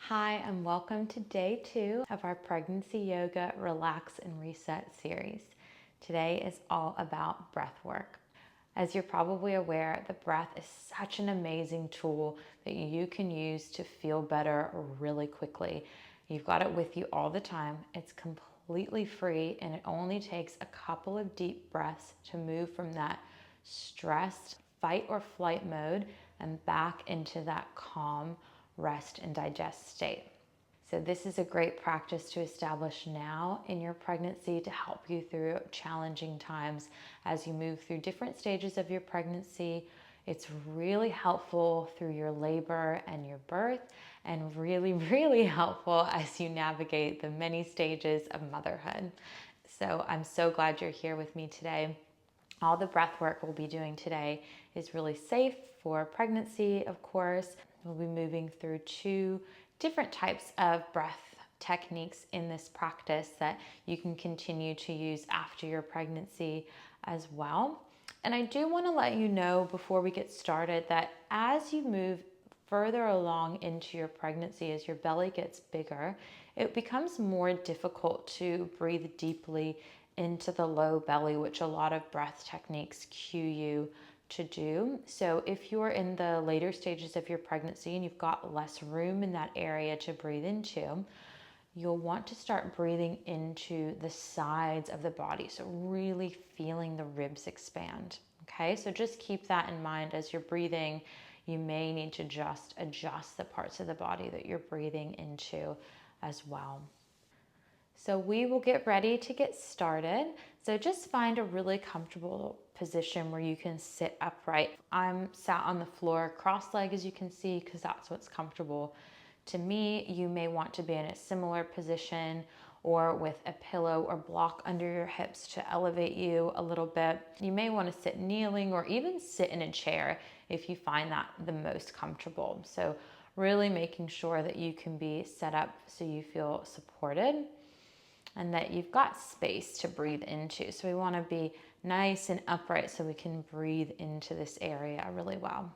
Hi, and welcome to day 2 of our Pregnancy Yoga Relax and Reset series. Today is all about breath work. As you're probably aware, the breath is such an amazing tool that you can use to feel better really quickly. You've got it with you all the time. It's completely free, and it only takes a couple of deep breaths to move from that stressed fight or flight mode and back into that calm, rest and digest state. So this is a great practice to establish now in your pregnancy to help you through challenging times as you move through different stages of your pregnancy. It's really helpful through your labor and your birth, and really helpful as you navigate the many stages of motherhood. So I'm so glad you're here with me today. All the breath work we'll be doing today is really safe for pregnancy, of course. We'll be moving through 2 different types of breath techniques in this practice that you can continue to use after your pregnancy as well. And I do want to let you know before we get started that as you move further along into your pregnancy, as your belly gets bigger, it becomes more difficult to breathe deeply into the low belly, which a lot of breath techniques cue you to do. So if you're in the later stages of your pregnancy and you've got less room in that area to breathe into, you'll want to start breathing into the sides of the body. So really feeling the ribs expand. Okay, so just keep that in mind as you're breathing. You may need to just adjust the parts of the body that you're breathing into as well. So we will get ready to get started. So just find a really comfortable position where you can sit upright. I'm sat on the floor cross-legged, as you can see, because that's what's comfortable to me. You may want to be in a similar position or with a pillow or block under your hips to elevate you a little bit. You may want to sit kneeling or even sit in a chair if you find that the most comfortable. So really making sure that you can be set up so you feel supported and that you've got space to breathe into. So we want to be nice and upright so we can breathe into this area really well.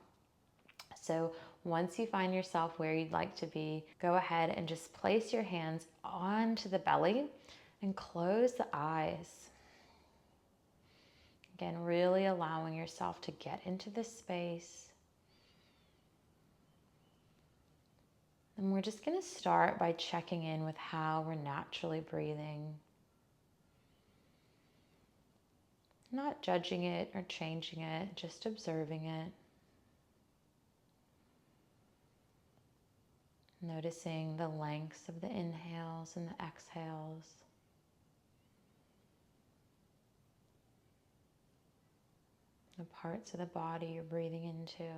So once you find yourself where you'd like to be, go ahead and just place your hands onto the belly and close the eyes. Again, really allowing yourself to get into this space. And we're just going to start by checking in with how we're naturally breathing. Not judging it or changing it, just observing it. Noticing the lengths of the inhales and the exhales. The parts of the body you're breathing into.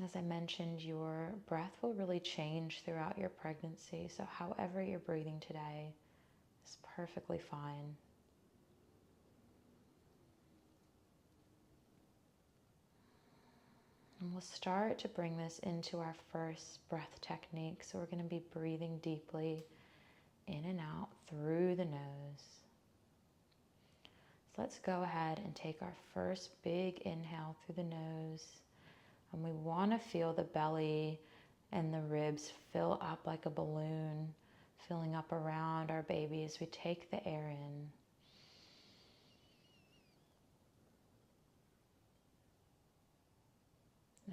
As I mentioned, your breath will really change throughout your pregnancy, so however you're breathing today is perfectly fine. And we'll start to bring this into our first breath technique. So we're going to be breathing deeply in and out through the nose. So let's go ahead and take our first big inhale through the nose. And we want to feel the belly and the ribs fill up like a balloon, filling up around our baby as we take the air in.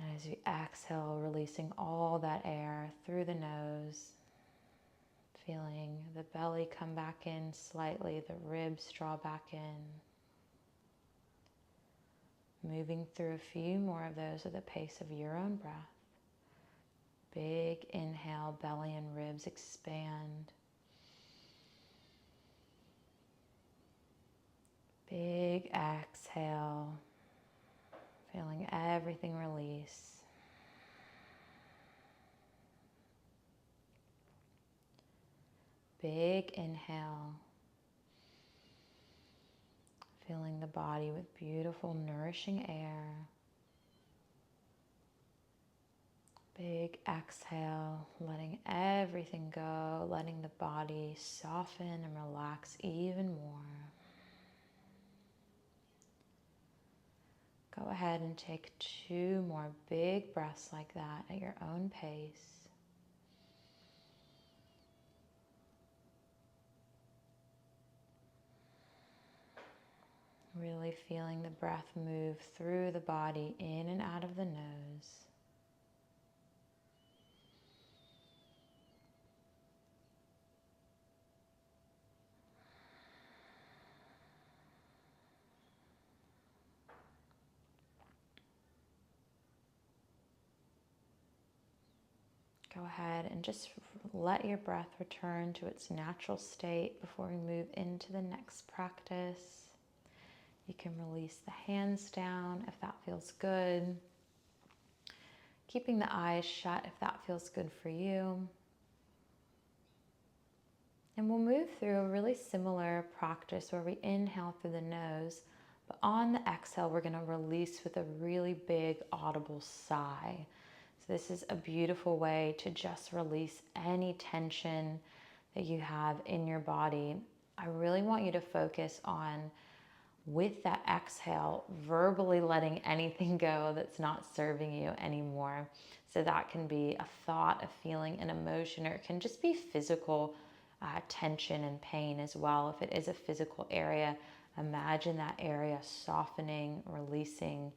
And as you exhale, releasing all that air through the nose, feeling the belly come back in slightly, the ribs draw back in. Moving through a few more of those at the pace of your own breath. Big inhale, belly and ribs expand. Big exhale, feeling everything release. Big inhale, filling the body with beautiful, nourishing air. Big exhale, letting everything go, letting the body soften and relax even more. Go ahead and take 2 more big breaths like that at your own pace. Really feeling the breath move through the body, in and out of the nose. Go ahead and just let your breath return to its natural state before we move into the next practice. You can release the hands down if that feels good. Keeping the eyes shut if that feels good for you. And we'll move through a really similar practice where we inhale through the nose, but on the exhale, we're going to release with a really big audible sigh. So this is a beautiful way to just release any tension that you have in your body. I really want you to focus on, with that exhale, verbally letting anything go that's not serving you anymore. So that can be a thought, a feeling, an emotion, or it can just be physical tension and pain as well. If it is a physical area, imagine that area softening, releasing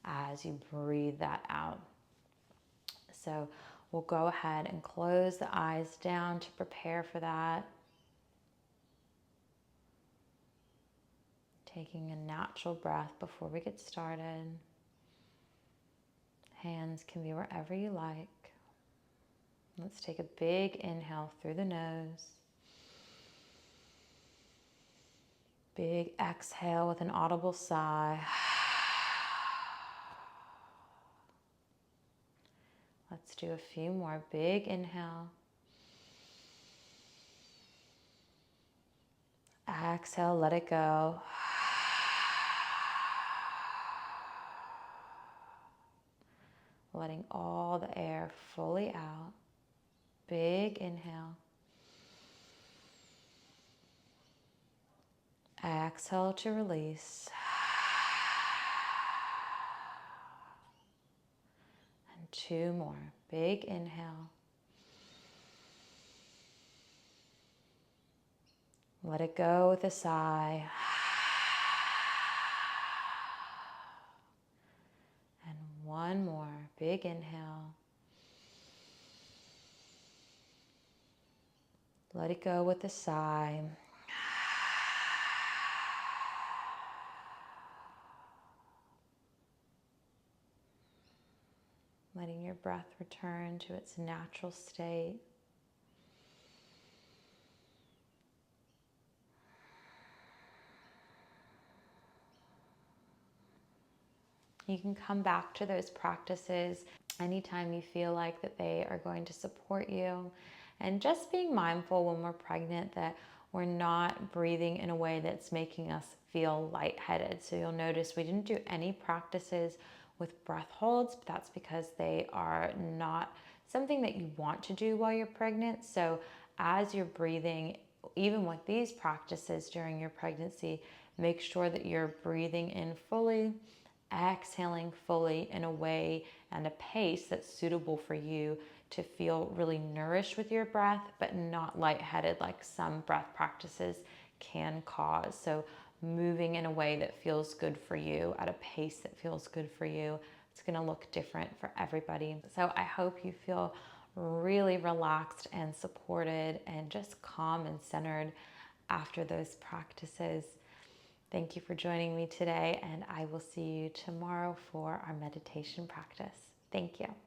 as you breathe that out. So we'll go ahead and close the eyes down to prepare for that. Taking a natural breath before we get started. Hands can be wherever you like. Let's take a big inhale through the nose. Big exhale with an audible sigh. Let's do a few more. Big inhale. Exhale, let it go. Letting all the air fully out. Big inhale. Exhale to release. And 2 more. Big inhale. Let it go with a sigh. And 1 more. Big inhale. Let it go with a sigh. Letting your breath return to its natural state. You can come back to those practices anytime you feel like that they are going to support you. And just being mindful when we're pregnant that we're not breathing in a way that's making us feel lightheaded. So you'll notice we didn't do any practices with breath holds, but that's because they are not something that you want to do while you're pregnant. So as you're breathing, even with these practices during your pregnancy, make sure that you're breathing in fully, exhaling fully in a way and a pace that's suitable for you to feel really nourished with your breath, but not lightheaded like some breath practices can cause. So moving in a way that feels good for you, at a pace that feels good for you. It's going to look different for everybody. So I hope you feel really relaxed and supported and just calm and centered after those practices. Thank you for joining me today, and I will see you tomorrow for our meditation practice. Thank you.